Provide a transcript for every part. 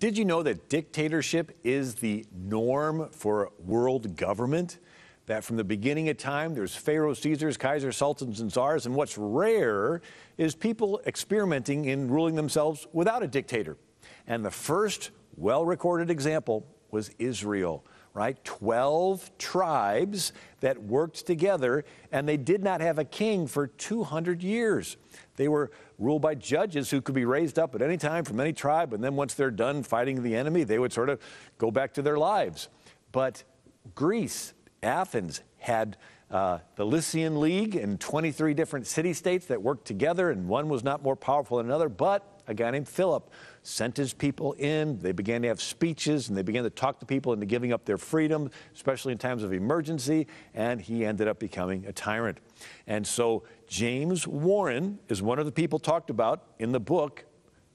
Did you know that dictatorship is the norm for world government? That from the beginning of time, there's pharaohs, Caesars, Kaisers, sultans, and czars, and what's rare is people experimenting in ruling themselves without a dictator. And the first well-recorded example was Israel, right? 12 tribes that worked together, and they did not have a king for 200 years. They were ruled by judges who could be raised up at any time from any tribe, and then once they're done fighting the enemy, they would sort of go back to their lives. But Greece, Athens, had the Lycian League and 23 different city-states that worked together, and one was not more powerful than another, but a guy named Philip sent his people in. They began to have speeches, and they began to talk to people into giving up their freedom, especially in times of emergency, and he ended up becoming a tyrant. And so James Warren is one of the people talked about in the book,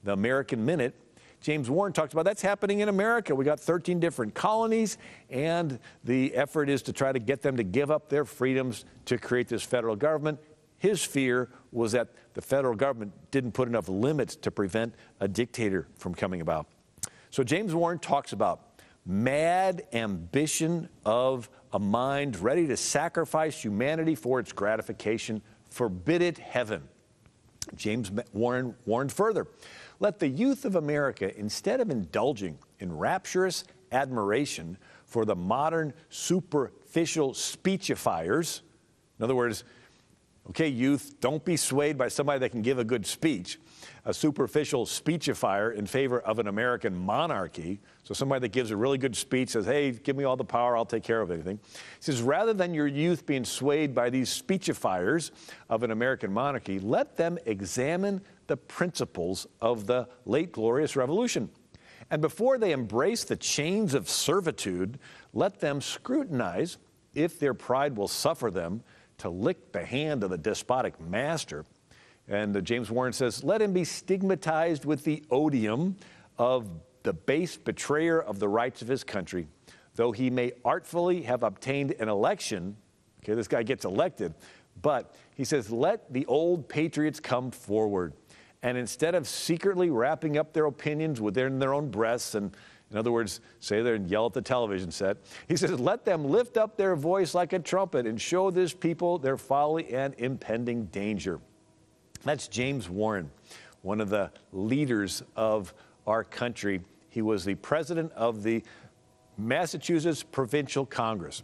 The American Minute. James Warren talks about that's happening in America. We got 13 different colonies, and the effort is to try to get them to give up their freedoms to create this federal government. His fear was that the federal government didn't put enough limits to prevent a dictator from coming about. So James Warren talks about mad ambition of a mind ready to sacrifice humanity for its gratification. Forbid it, heaven. James Warren warned further. Let the youth of America, instead of indulging in rapturous admiration for the modern superficial speechifiers, in other words, okay, youth, don't be swayed by somebody that can give a good speech, a superficial speechifier in favor of an American monarchy. So somebody that gives a really good speech, says, hey, give me all the power, I'll take care of anything. He says, rather than your youth being swayed by these speechifiers of an American monarchy, let them examine the principles of the late glorious revolution. And before they embrace the chains of servitude, let them scrutinize if their pride will suffer them to lick the hand of the despotic master. And James Warren says, let him be stigmatized with the odium of the base betrayer of the rights of his country. Though he may artfully have obtained an election, okay, this guy gets elected, but he says, let the old patriots come forward. And instead of secretly wrapping up their opinions within their own breasts, and in other words, say there and yell at the television set, he says, let them lift up their voice like a trumpet and show this people their folly and impending danger. That's James Warren, one of the leaders of our country. He was the president of the Massachusetts Provincial Congress.